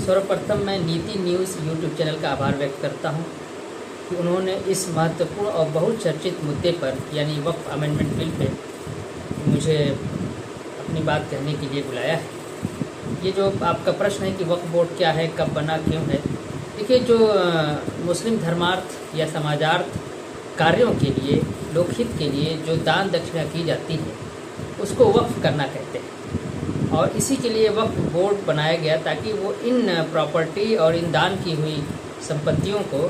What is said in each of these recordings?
सर्वप्रथम मैं नीति न्यूज़ यूट्यूब चैनल का आभार व्यक्त करता हूं कि उन्होंने इस महत्वपूर्ण और बहुत चर्चित मुद्दे पर यानी वक्फ अमेंडमेंट बिल पे मुझे अपनी बात कहने के लिए बुलाया है। ये जो आपका प्रश्न है कि वक्फ बोर्ड क्या है, कब बना, क्यों है, देखिए जो मुस्लिम धर्मार्थ या समाजार्थ कार्यों के लिए, लोकहित के लिए जो दान दक्षिणा की जाती है उसको वक्फ करना कहते हैं। और इसी के लिए वक्फ बोर्ड बनाया गया ताकि वो इन प्रॉपर्टी और इन दान की हुई संपत्तियों को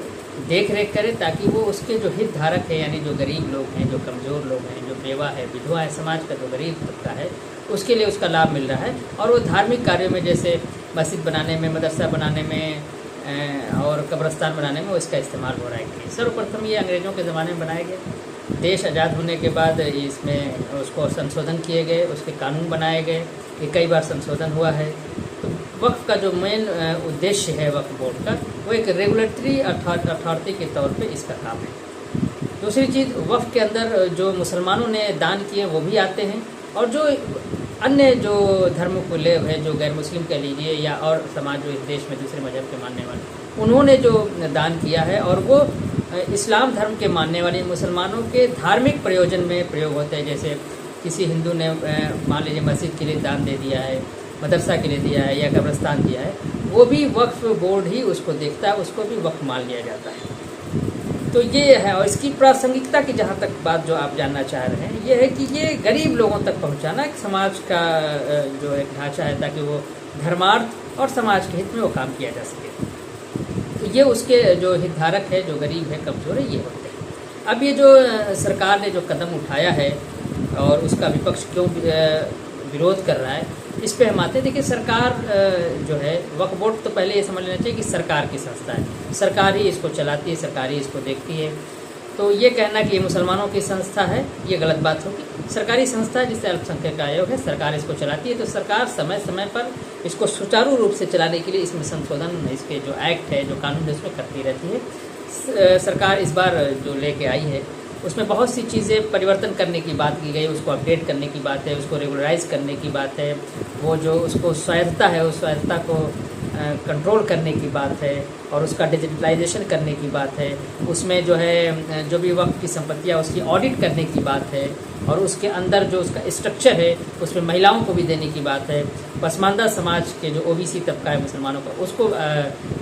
देख रेख करे, ताकि वो उसके जो हित धारक है यानी जो गरीब लोग हैं, जो कमज़ोर लोग हैं, जो बेवा है, विधवा है, समाज का जो गरीब तबका है उसके लिए उसका लाभ मिल रहा है। और वो धार्मिक कार्यों में जैसे मस्जिद बनाने में, मदरसा बनाने में और कब्रस्तान बनाने में उसका इस्तेमाल हो रहा है। सर्वप्रथम ये अंग्रेज़ों के ज़माने में बनाए गए। देश आज़ाद होने के बाद इसमें उसको संशोधन किए गए, उसके कानून बनाए गए, ये कई बार संशोधन हुआ है। तो वक्फ का जो मेन उद्देश्य है वक्फ बोर्ड का, वो एक रेगुलेटरी अथॉरिटी के तौर पे इसका काम है। दूसरी चीज़, वक्फ के अंदर जो मुसलमानों ने दान किए वो भी आते हैं, और जो अन्य जो धर्मों को ले है, जो गैर मुस्लिम कह लीजिए या और समाज जो इस देश में दूसरे मजहब के मानने वाले, उन्होंने जो दान किया है और वो इस्लाम धर्म के मानने वाले मुसलमानों के धार्मिक प्रयोजन में प्रयोग होते हैं। जैसे किसी हिंदू ने मान लीजिए मस्जिद के लिए दान दे दिया है, मदरसा के लिए दिया है या कब्रस्तान दिया है, वो भी वक्फ बोर्ड ही उसको देखता है, उसको भी वक्फ मान लिया जाता है। तो ये है। और इसकी प्रासंगिकता की जहाँ तक बात जो आप जानना चाह रहे हैं, ये है कि ये गरीब लोगों तक पहुँचाना एक समाज का जो एक ढांचा है, ताकि वो धर्मार्थ और समाज के हित में वो काम किया जा सके। तो ये उसके जो हितधारक है, जो गरीब है, कमज़ोर है, ये होते हैं। अब ये जो सरकार ने जो कदम उठाया है और उसका विपक्ष क्यों विरोध कर रहा है, इस पे हम आते हैं। देखिए सरकार जो है, वक्फ बोर्ड तो पहले ये समझ लेना चाहिए कि सरकार की संस्था है, सरकार ही इसको चलाती है, सरकार ही इसको देखती है। तो ये कहना कि ये मुसलमानों की संस्था है, ये गलत बात होगी। सरकारी संस्था है जिससे अल्पसंख्यक आयोग है, सरकार इसको चलाती है। तो सरकार समय समय पर इसको सुचारू रूप से चलाने के लिए इसमें संशोधन, इसके जो एक्ट है, जो कानून है, उसमें करती रहती है। सरकार इस बार जो लेके आई है उसमें बहुत सी चीज़ें परिवर्तन करने की बात की गई, उसको अपडेट करने की बात है, उसको रेगुलराइज करने की बात है, वो जो उसको स्वायत्तता है उस स्वायत्तता को कंट्रोल करने की बात है, और उसका डिजिटलाइजेशन करने की बात है। उसमें जो है जो भी वक्त की संपत्तियाँ उसकी ऑडिट करने की बात है, और उसके अंदर जो उसका स्ट्रक्चर है उसमें महिलाओं को भी देने की बात है। पसमानदा समाज के जो ओबीसी तबका है मुसलमानों का, उसको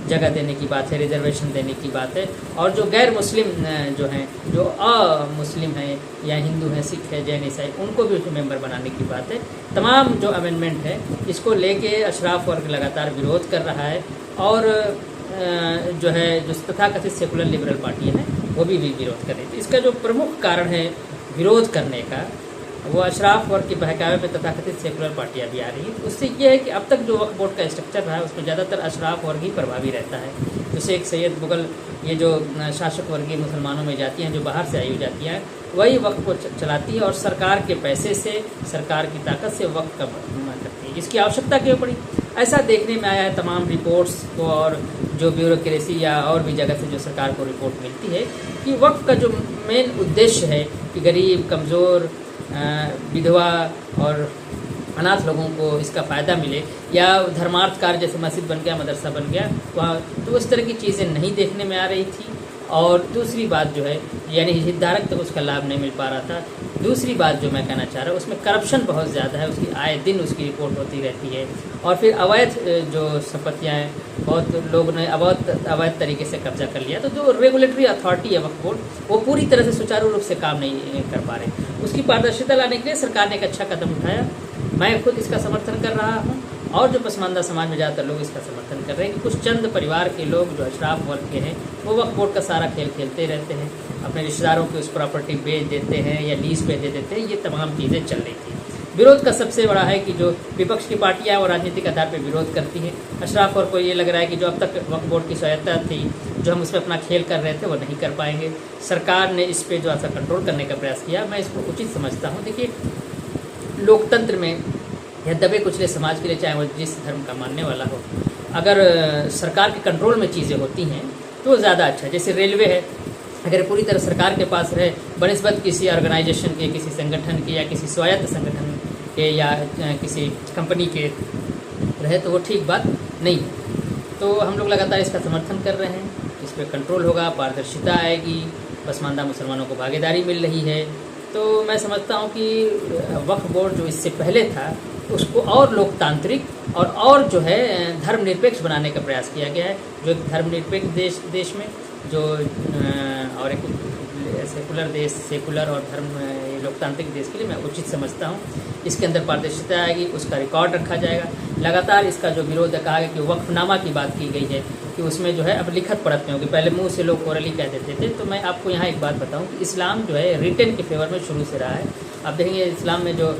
जगह देने की बात है, रिजर्वेशन देने की बात है। और जो गैर मुस्लिम जो हैं, जो अमुस्लिम हैं या हिंदू हैं, सिख है, जैन, ईसाई, उनको भी उसमें मेंबर बनाने की बात है। तमाम जो अमेंडमेंट है इसको लेके अशराफ वर्ग लगातार विरोध कर रहा है, और जो है जो तथाकथित सेकुलर लिबरल पार्टी है वो भी विरोध कर रही थी। इसका जो प्रमुख कारण है विरोध करने का, वो अशराफ वर्ग के बहकावे में तथाकथित सेकुलर पार्टियां भी आ रही है। उससे ये है कि अब तक जो वक्फ बोर्ड का स्ट्रक्चर रहा है उसमें ज़्यादातर अशराफ वर्ग ही प्रभावी रहता है। जैसे एक सैयद मुगल, ये जो शासक वर्गीय मुसलमानों में जाती हैं, जो बाहर से आई हुई जाती हैं, वही वक्फ को चलाती है और सरकार के पैसे से, सरकार की ताकत से वक्फ का करती है। इसकी आवश्यकता क्यों पड़ी, ऐसा देखने में आया है तमाम रिपोर्ट्स को, और जो ब्यूरोक्रेसी या और भी जगह से जो सरकार को रिपोर्ट मिलती है कि वक्फ का जो मेन उद्देश्य है कि गरीब, कमज़ोर, विधवा और अनाथ लोगों को इसका फ़ायदा मिले, या धर्मार्थ कार्य जैसे मस्जिद बन गया, मदरसा बन गया, वहाँ तो उस तरह की चीज़ें नहीं देखने में आ रही थी। और दूसरी बात जो है, यानी हितधारक तक उसका लाभ नहीं मिल पा रहा था। दूसरी बात जो मैं कहना चाह रहा हूँ, उसमें करप्शन बहुत ज़्यादा है, उसकी आए दिन उसकी रिपोर्ट होती रहती है। और फिर अवैध जो संपत्तियाँ हैं, बहुत लोग ने अवैध तरीके से कब्जा कर लिया। तो जो रेगुलेटरी अथॉरिटी है वक्फ बोर्ड, वो पूरी तरह से सुचारू रूप से काम नहीं कर पा रहे। उसकी पारदर्शिता लाने के लिए सरकार ने एक अच्छा कदम उठाया, मैं खुद इसका समर्थन कर रहा हूँ, और जो पसमानदा समाज में ज़्यादातर लोग इसका समर्थन कर रहे हैं कि कुछ चंद परिवार के लोग जो अशराफ वर्ग के हैं वो वक्फ बोर्ड का सारा खेल खेलते रहते हैं, अपने रिश्तेदारों को उस प्रॉपर्टी बेच देते हैं या लीज पे दे देते हैं। ये तमाम चीज़ें चल रही थी। विरोध का सबसे बड़ा है कि जो विपक्ष की पार्टियां और राजनीतिक आधार पर विरोध करती हैं, अशराफ वर्ग को ये लग रहा है कि जो अब तक वक्फ बोर्ड की स्वायत्तता थी, जो हम उसमें अपना खेल कर रहे थे, वो नहीं कर पाएंगे। सरकार ने इस पर जो ऐसा कंट्रोल करने का प्रयास किया, मैं इसको उचित समझता हूँ। देखिए लोकतंत्र में या दबे कुचले समाज के लिए, चाहे वो जिस धर्म का मानने वाला हो, अगर सरकार के कंट्रोल में चीज़ें होती हैं तो ज़्यादा अच्छा है। जैसे रेलवे है, अगर पूरी तरह सरकार के पास रहे बनिस्बत किसी ऑर्गेनाइजेशन के, किसी संगठन के या किसी स्वायत्त संगठन के या किसी कंपनी के रहे, तो वो ठीक बात नहीं है। तो हम लोग लगातार इसका समर्थन कर रहे हैं, इस पर कंट्रोल होगा, पारदर्शिता आएगी, पसमानदा मुसलमानों को भागीदारी मिल रही है। तो मैं समझता हूँ कि वक्फ बोर्ड जो इससे पहले था उसको और लोकतांत्रिक और जो है धर्मनिरपेक्ष बनाने का प्रयास किया गया है। जो एक धर्मनिरपेक्ष देश में जो और एक सेकुलर देश, सेकुलर और लोकतांत्रिक देश के लिए मैं उचित समझता हूँ। इसके अंदर पारदर्शिता आएगी, उसका रिकॉर्ड रखा जाएगा। लगातार इसका जो विरोध कहा गया कि वक्फनामा की बात की गई है कि उसमें जो है अब लिखत पढ़त में होगी, पहले मुंह से लोग ओरली कह देते थे। तो मैं आपको यहाँ एक बात बताऊँ कि इस्लाम जो है रिटन के फेवर में शुरू से रहा है। आप देखेंगे इस्लाम में जो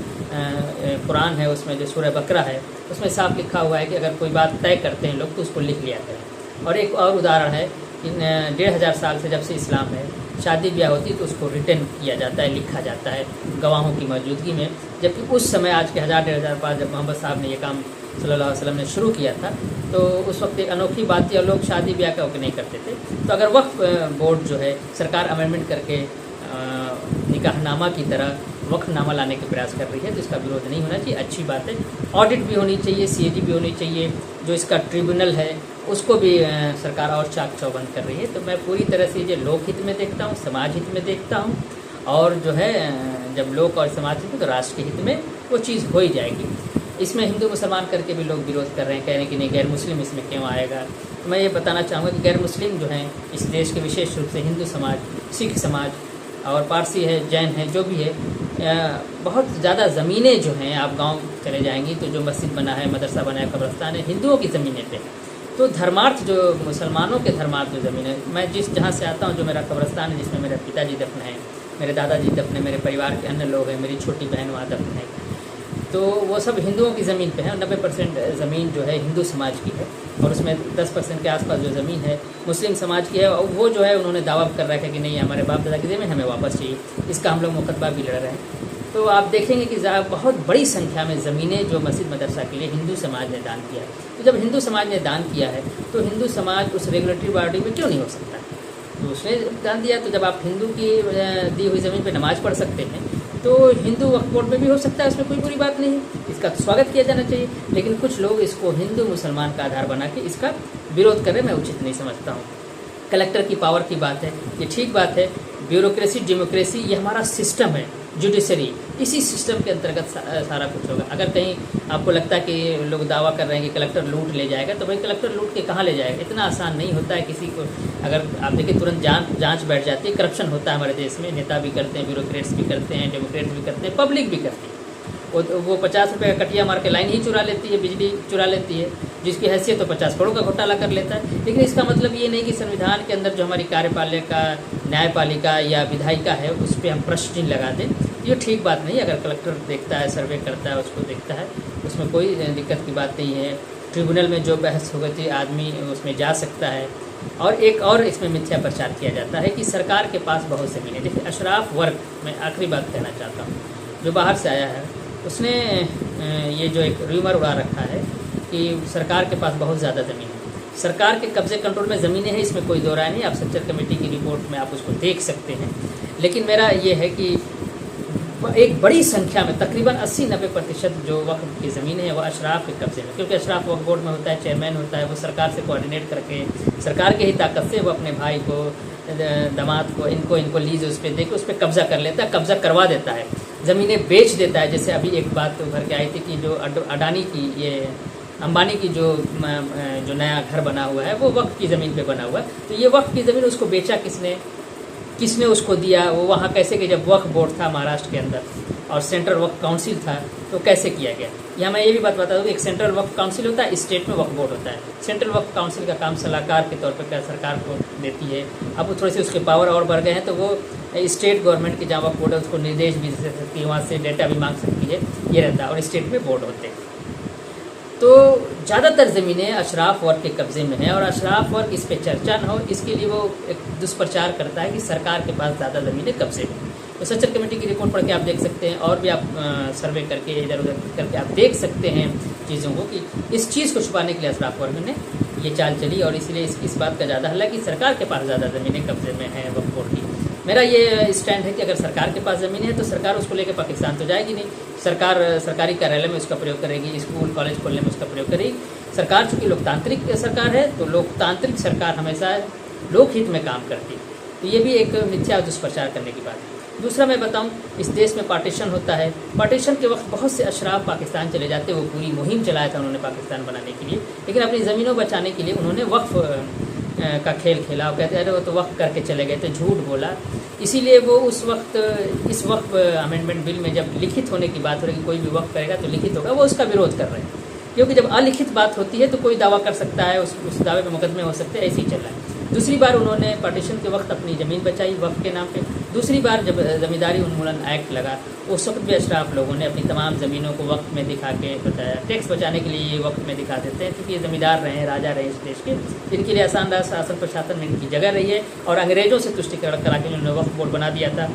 कुरान है उसमें जो सूरह बकरा है उसमें साफ लिखा हुआ है कि अगर कोई बात तय करते हैं लोग तो उसको लिख लिया करें। और एक और उदाहरण है कि 1500 साल से जब से इस्लाम है, शादी ब्याह होती है तो उसको रिटन किया जाता है, लिखा जाता है गवाहों की मौजूदगी में। जबकि उस समय आज के 1000-1500 बाद जब मोहम्मद साहब ने ये काम सल्लल्लाहु अलैहि वसल्लम ने शुरू किया था तो उस वक्त एक अनोखी बात थी और लोग शादी ब्याह का नहीं करते थे। तो अगर वक्फ बोर्ड जो है सरकार अमेंडमेंट करके निकाहनामा की तरह वक्फनामा लाने के प्रयास कर रही है तो इसका विरोध नहीं होना चाहिए, अच्छी बात है। ऑडिट भी होनी चाहिए, सीएजी भी होनी चाहिए, जो इसका ट्रिब्यूनल है उसको भी सरकार और चाक चौबंद कर रही है। तो मैं पूरी तरह से ये लोक हित में देखता हूँ, समाज हित में देखता हूँ और जो है जब लोक और समाज हित में तो राष्ट्र के हित में वो चीज़ हो ही जाएगी। इसमें हिंदू मुसलमान करके भी लोग विरोध कर रहे हैं, कह रहे हैं कि नहीं गैर मुस्लिम इसमें क्यों आएगा। तो मैं ये बताना चाहूँगा कि गैर मुस्लिम जो हैं इस देश के विशेष रूप से हिंदू समाज, सिख समाज और पारसी है, जैन है, जो भी है, बहुत ज़्यादा ज़मीनें जो हैं आप गांव चले जाएंगी तो जो मस्जिद बना है, मदरसा बना है, कब्रस्तान है, हिंदुओं की ज़मीनें पे। तो धर्मार्थ जो मुसलमानों के धर्मार्थ जो ज़मीन है, मैं जहाँ से आता हूँ, जो मेरा कब्रस्तान है जिसमें मेरे पिताजी दफन हैं, मेरे दादाजी दफन है, मेरे परिवार के अन्य लोग हैं, मेरी छोटी बहन वहाँ दफन है, तो वो सब हिंदुओं की ज़मीन पे है। 90% ज़मीन जो है हिंदू समाज की है और उसमें 10% के आसपास जो ज़मीन है मुस्लिम समाज की है। और वो जो है उन्होंने दावा कर रखा है कि नहीं हमारे बाप दादा की ज़मीन हमें वापस चाहिए। इसका हम लोग मुकदमा भी लड़ रहे हैं। तो आप देखेंगे कि बहुत बड़ी संख्या में ज़मीनें जो मस्जिद मदरसा के लिए हिंदू समाज ने दान किया है। तो जब हिंदू समाज ने दान किया है तो हिंदू समाज उस रेगुलेटरी बॉडी में क्यों नहीं हो सकता? तो उसने दान दिया, तो जब आप हिंदू की दी हुई ज़मीन पर नमाज़ पढ़ सकते हैं तो हिंदू वक्फ बोर्ड में भी हो सकता है, उसमें कोई बुरी बात नहीं है, इसका स्वागत किया जाना चाहिए। लेकिन कुछ लोग इसको हिंदू मुसलमान का आधार बना के इसका विरोध कर रहे, मैं उचित नहीं समझता हूँ। कलेक्टर की पावर की बात है, ये ठीक बात है। ब्यूरोक्रेसी, डेमोक्रेसी, ये हमारा सिस्टम है, जुडिशरी, इसी सिस्टम के अंतर्गत सारा कुछ होगा। अगर कहीं आपको लगता है कि लोग दावा कर रहे हैं कि कलेक्टर लूट ले जाएगा, तो भाई कलेक्टर लूट के कहाँ ले जाएगा? इतना आसान नहीं होता है किसी को। अगर आप देखिए तुरंत जांच बैठ जाती है। करप्शन होता है हमारे देश में, नेता भी करते हैं, ब्यूरोक्रेट्स भी करते हैं, डेमोक्रेट्स भी करते हैं, पब्लिक भी करती है। वो 50 रुपये का कटिया मार के लाइन ही चुरा लेती है, बिजली चुरा लेती है, जिसकी हैसियत तो 50 करोड़ का घोटाला कर लेता है। लेकिन इसका मतलब ये नहीं कि संविधान के अंदर जो हमारी कार्यपालिका, न्यायपालिका या विधायिका है उस पर हम प्रश्न चिन्ह लगा दें, ये ठीक बात नहीं। अगर कलेक्टर देखता है, सर्वे करता है, उसको देखता है, उसमें कोई दिक्कत की बात नहीं है। ट्रिब्यूनल में जो बहस हो गई थी आदमी उसमें जा सकता है। और एक और इसमें मिथ्या प्रचार किया जाता है कि सरकार के पास बहुत ज़मीन है। देखिए अशराफ वर्ग, मैं आखिरी बात कहना चाहता हूँ, जो बाहर से आया है उसने ये जो एक रूमर उड़ा रखा है कि सरकार के पास बहुत ज़्यादा ज़मीन है। सरकार के कब्जे कंट्रोल में ज़मीनें हैं, इसमें कोई दो राय नहीं। आप सेक्टर कमेटी की रिपोर्ट में आप उसको देख सकते हैं। लेकिन मेरा ये है कि एक बड़ी संख्या में तकरीबन 80-90% जो वक्फ की ज़मीन है वो अशराफ के कब्जे में, क्योंकि अशराफ वक्फ बोर्ड में होता है, चेयरमैन होता है, वो सरकार से कोऑर्डिनेट करके सरकार के ही ताकत से वो अपने भाई को, दामाद को, इनको लीज उस पर दे के उस पर कब्जा कर लेता है, कब्जा करवा देता है, ज़मीनें बेच देता है। जैसे अभी एक बात उभर के आई थी कि जो अडानी की, ये अंबानी की जो नया घर बना हुआ है वो वक्फ की ज़मीन पे बना हुआ है। तो ये वक्फ की ज़मीन उसको बेचा किसने उसको दिया? वो वहाँ कैसे कि जब वक्फ बोर्ड था महाराष्ट्र के अंदर और सेंट्रल वक्फ काउंसिल था तो कैसे किया गया? यहाँ मैं ये भी बात बता दूँ, एक सेंट्रल वक्फ काउंसिल होता है, स्टेट में वक्फ बोर्ड होता है। सेंट्रल वक्फ काउंसिल का काम सलाहकार के तौर पर क्या सरकार को देती है। अब वो थोड़े से उसके पावर और बढ़ गए हैं, तो वो स्टेट गवर्नमेंट की जहाँ वक्फ बोर्ड है उसको निर्देश भी दे सकती है, वहाँ से डेटा भी मांग सकती है, ये रहता है। और स्टेट में बोर्ड होते हैं। तो ज़्यादातर ज़मीनें अशराफ वर्ग के कब्ज़े में हैं और अशराफ वर्ग इस पे चर्चा न हो इसके लिए वो एक दुष्प्रचार करता है कि सरकार के पास ज़्यादा ज़मीनें कब्ज़े में। तो सच्चर कमेटी की रिपोर्ट पढ़ के आप देख सकते हैं और भी आप सर्वे करके इधर उधर करके आप देख सकते हैं चीज़ों को कि इस चीज़ को छुपाने के लिए अशराफ वर्ग ने ये चाल चली और इसलिए इस बात का ज़्यादा हल है कि सरकार के पास ज़्यादा ज़मीनें कब्ज़े में हैं वक्फ बोर्ड की। मेरा ये स्टैंड है कि अगर सरकार के पास ज़मीन है तो सरकार उसको लेकर पाकिस्तान तो जाएगी नहीं। सरकार सरकारी कार्यालय में उसका प्रयोग करेगी, स्कूल कॉलेज खोलने में उसका प्रयोग करेगी। सरकार चूँकि लोकतांत्रिक सरकार है तो लोकतांत्रिक सरकार हमेशा लोकहित में काम करती है, तो ये भी एक मिथ्या दुष्प्रचार करने की बात है। दूसरा मैं बताऊं, इस देश में पार्टीशन होता है, पार्टीशन के वक्त बहुत से अशराफ पाकिस्तान चले जाते हैं, वो पूरी मुहिम चलाया था उन्होंने पाकिस्तान बनाने के लिए, लेकिन अपनी ज़मीनों बचाने के लिए उन्होंने वक्फ का खेल खेला और कहते अरे वो तो वक्फ करके चले गए थे, झूठ बोला। इसीलिए वो उस वक्त इस वक्फ अमेंडमेंट बिल में जब लिखित होने की बात हो रही कि कोई भी वक्फ करेगा तो लिखित होगा, वो उसका विरोध कर रहे हैं, क्योंकि जब अलिखित बात होती है तो कोई दावा कर सकता है, उस दावे में मुकदमे हो सकते हैं, ऐसे ही चल रहा है। दूसरी बार उन्होंने पार्टीशन के वक्त अपनी ज़मीन बचाई वक्फ के नाम पे। दूसरी बार जब ज़मींदारी उन्मूलन एक्ट लगा उस वक्त भी अशराफ लोगों ने अपनी तमाम ज़मीनों को वक्फ में दिखा के बताया। टैक्स बचाने के लिए ये वक्फ में दिखा देते हैं, क्योंकि ये ज़मींदार रहे हैं, राजा रहे इस देश के, इनके लिए आसान शासन प्रशासन में इनकी जगह रही है, और अंग्रेज़ों से तुष्टिकरण करा के उन्होंने वक्फ बोर्ड बना दिया था।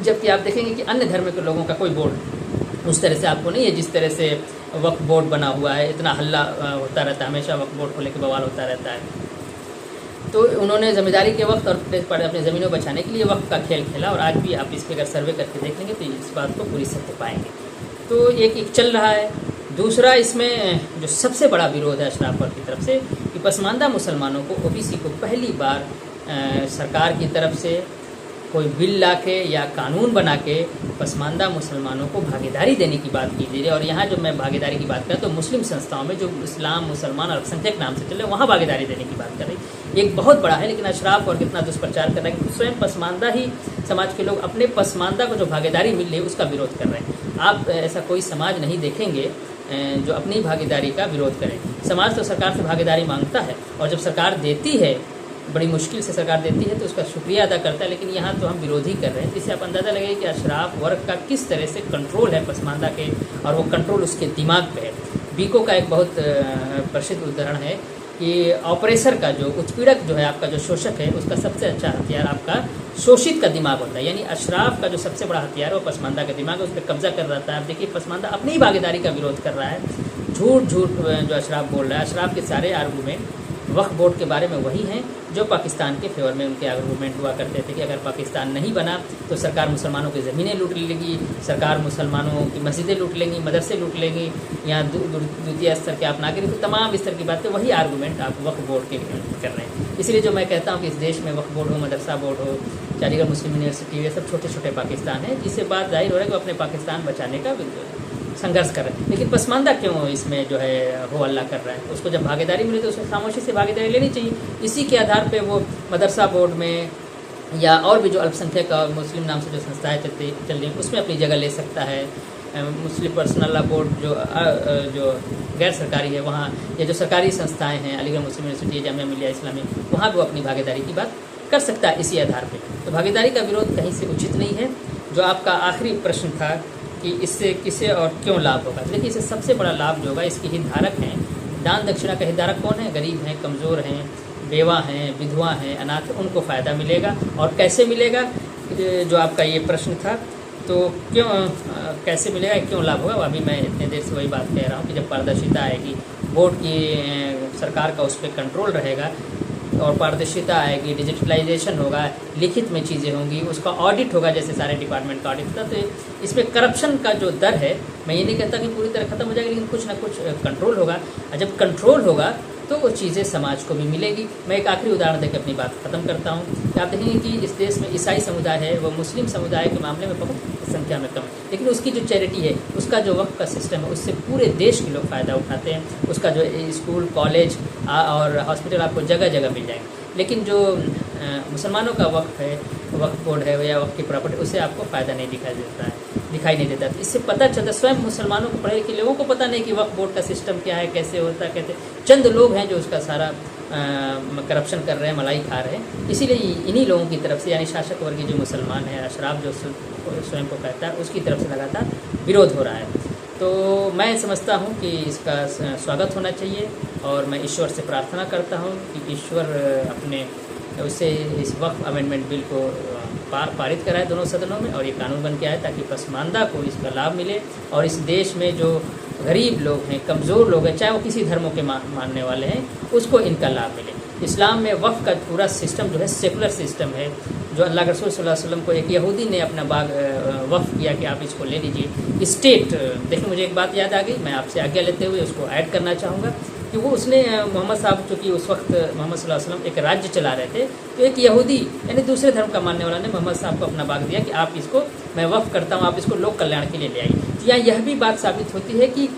जबकि आप देखेंगे कि अन्य धर्म के लोगों का कोई बोर्ड उस तरह से आपको नहीं है जिस तरह से वक्फ बोर्ड बना हुआ है, इतना हल्ला होता रहता है, हमेशा वक्फ बोर्ड को लेकर बवाल होता रहता है। तो उन्होंने ज़मींदारी के वक्त और अपनी ज़मीनों बचाने के लिए वक्फ का खेल खेला, और आज भी आप इस पर अगर सर्वे करके देख लेंगे तो इस बात को पूरी सत्य पाएंगे। तो एक चल रहा है। दूसरा, इसमें जो सबसे बड़ा विरोध है अशराफ वर्ग की तरफ से कि पसमानदा मुसलमानों को, ओबीसी को पहली बार सरकार की तरफ से कोई बिल ला के या कानून बना के पसमानदा मुसलमानों को भागीदारी देने की बात की जा रही है। और यहाँ जो मैं भागीदारी की बात करें तो मुस्लिम संस्थाओं में जो इस्लाम मुसलमान अल्पसंख्यक नाम से चले वहाँ भागीदारी देने की बात कर रही, एक बहुत बड़ा है। लेकिन अशराफ और कितना दुष्प्रचार कर रहे हैं कि स्वयं पसमानदा ही समाज के लोग अपने पसमानदा को जो भागीदारी मिल रही है उसका विरोध कर रहे हैं। आप ऐसा कोई समाज नहीं देखेंगे जो अपनी भागीदारी का विरोध करे। समाज तो सरकार से भागीदारी मांगता है, और जब सरकार देती है, बड़ी मुश्किल से सरकार देती है, तो उसका शुक्रिया अदा करता है। लेकिन यहाँ तो हम विरोधी कर रहे हैं। इससे आप अंदाज़ा लगाइए कि अशराफ वर्ग का किस तरह से कंट्रोल है पसमानदा के, और वो कंट्रोल उसके दिमाग पे है। बीको का एक बहुत प्रसिद्ध उदाहरण है कि ऑपरेसर का जो उत्पीड़क जो है, आपका जो शोषक है, उसका सबसे अच्छा हथियार आपका शोषित का दिमाग होता है। यानी अशराफ का जो सबसे बड़ा हथियार है वो पसमानदा का दिमाग है, उस पर कब्जा कर रहता है। आप देखिए पसमानदा अपनी ही भागीदारी का विरोध कर रहा है, झूठ जो अशराफ बोल रहा है। अशराफ के सारे आर्गूमेंट वक्फ बोर्ड के बारे में वही हैं जो पाकिस्तान के फेवर में उनके आर्गूमेंट हुआ करते थे कि अगर पाकिस्तान नहीं बना तो सरकार मुसलमानों की ज़मीनें लूट लेगी, सरकार मुसलमानों की मस्जिदें लूट लेंगी, मदरसे लूट लेंगी, यहाँ द्वितीय स्तर के आप नागरिक, तो तमाम स्तर की बातें वही आर्गूमेंट आप वक्फ बोर्ड के कर रहे हैं। इसलिए जो मैं कहता हूँ कि इस देश में वक्फ बोर्ड हो, मदरसा बोर्ड हो, चंडीगढ़ मुस्लिम यूनिवर्सिटी, ये सब छोटे छोटे पाकिस्तान है, जिससे बात जाहिर हो रहा है कि वो अपने पाकिस्तान बचाने का संघर्ष कर रहे हैं। लेकिन पसमानदा क्यों इसमें जो है हो अल्लाह कर रहा है? उसको जब भागीदारी मिले तो उसको खामोशी से भागीदारी लेनी चाहिए। इसी के आधार पे वो मदरसा बोर्ड में या और भी जो अल्पसंख्यक और मुस्लिम नाम से जो संस्थाएं चल रही हैं उसमें अपनी जगह ले सकता है। मुस्लिम पर्सनल लॉ बोर्ड जो गैर सरकारी है वहाँ, या जो सरकारी संस्थाएँ हैं, अलीगढ़ मुस्लिम यूनिवर्सिटी, जामिया मिलिया इस्लामी, वहाँ भी वो अपनी भागीदारी की बात कर सकता है इसी आधार पर। तो भागीदारी का विरोध कहीं से उचित नहीं है। जो आपका आखिरी प्रश्न था कि इससे किसे और क्यों लाभ होगा, देखिए इससे सबसे बड़ा लाभ जो होगा, इसके हितधारक हैं, दान दक्षिणा का हितधारक कौन है? गरीब हैं, कमज़ोर हैं, बेवा हैं, विधवा हैं, अनाथ, उनको फ़ायदा मिलेगा। और कैसे मिलेगा, जो आपका ये प्रश्न था, तो क्यों कैसे मिलेगा, क्यों लाभ होगा, अभी मैं इतने देर से वही बात कह रहा हूँ कि जब पारदर्शिता आएगी, बोर्ड की सरकार का उस पर कंट्रोल रहेगा और पारदर्शिता आएगी, डिजिटलाइजेशन होगा, लिखित में चीज़ें होंगी, उसका ऑडिट होगा, जैसे सारे डिपार्टमेंट का ऑडिट होता, तो इसमें करप्शन का जो दर है, मैं ये नहीं कहता कि पूरी तरह ख़त्म हो जाएगा, लेकिन कुछ ना कुछ कंट्रोल होगा। और जब कंट्रोल होगा तो वो चीज़ें समाज को भी मिलेगी। मैं एक आखिरी उदाहरण देकर अपनी बात ख़त्म करता हूँ कि आप देखेंगे कि इस देश में ईसाई समुदाय है, वो मुस्लिम समुदाय के मामले में बहुत संख्या में कम है, लेकिन उसकी जो चैरिटी है, उसका जो वक्फ का सिस्टम है, उससे पूरे देश के लोग फ़ायदा उठाते हैं। उसका जो स्कूल, कॉलेज और हॉस्पिटल आपको जगह जगह मिल जाएंगे। लेकिन जो मुसलमानों का वक्फ है, वक्फ बोर्ड है या वक्फ की प्रॉपर्टी, उससे आपको फ़ायदा नहीं दिखाई नहीं देता। तो इससे पता चलता, स्वयं मुसलमानों को, पढ़े लिखे लोगों को पता नहीं कि वक्फ बोर्ड का सिस्टम क्या है, कैसे होता है, कैसे चंद लोग हैं जो उसका सारा करप्शन कर रहे हैं, मलाई खा रहे हैं। इसीलिए इन्हीं लोगों की तरफ से, यानी शासक वर्गीय जो मुसलमान है, अशराफ जो स्वयं को कहता है, उसकी तरफ से लगातार विरोध हो रहा है। तो मैं समझता हूँ कि इसका स्वागत होना चाहिए, और मैं ईश्वर से प्रार्थना करता हूँ कि ईश्वर अपने उससे इस वक्फ अमेंडमेंट बिल को पारित कराए दोनों सदनों में, और ये कानून बन के आए ताकि पसमानदा को इसका लाभ मिले, और इस देश में जो गरीब लोग हैं, कमज़ोर लोग हैं, चाहे वो किसी धर्मों के मानने वाले हैं, उसको इनका लाभ मिले। इस्लाम में वक्फ का पूरा सिस्टम जो है सेकुलर सिस्टम है, जो अल्लाह के रसूल सल्लल्लाहु अलैहि वसल्लम को एक यहूदी ने अपना बाग वक्फ किया कि आप इसको ले लीजिए। स्टेट, देखिए मुझे एक बात याद आ गई, मैं आपसे आज्ञा लेते हुए उसको ऐड करना चाहूँगा कि वो उसने मोहम्मद साहब, चूँकि उस वक्त मोहम्मद सल्लल्लाहु अलैहि वसल्लम एक राज्य चला रहे थे, तो एक यहूदी यानी दूसरे धर्म का मानने वाला ने मोहम्मद साहब को अपना बाग दिया कि आप इसको, मैं वक्फ करता हूँ, आप इसको लोक कल्याण के लिए ले आइए। तो यहाँ यह भी बात साबित होती है कि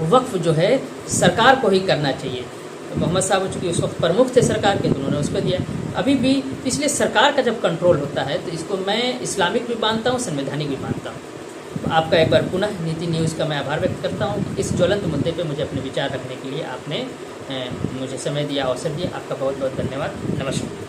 वक्फ जो है सरकार को ही करना चाहिए। तो मोहम्मद साहब चूँकि उस वक्त प्रमुख थे सरकार के, तो उन्होंने उसको दिया। अभी भी इसलिए सरकार का जब कंट्रोल होता है तो इसको मैं इस्लामिक भी मानता हूँ, संवैधानिक भी मानता हूँ। तो आपका एक बार पुनः नीति न्यूज़ का मैं आभार व्यक्त करता हूँ। इस ज्वलंत मुद्दे पे मुझे अपने विचार रखने के लिए आपने मुझे समय दिया, अवसर दिया। आपका बहुत बहुत धन्यवाद। नमस्कार।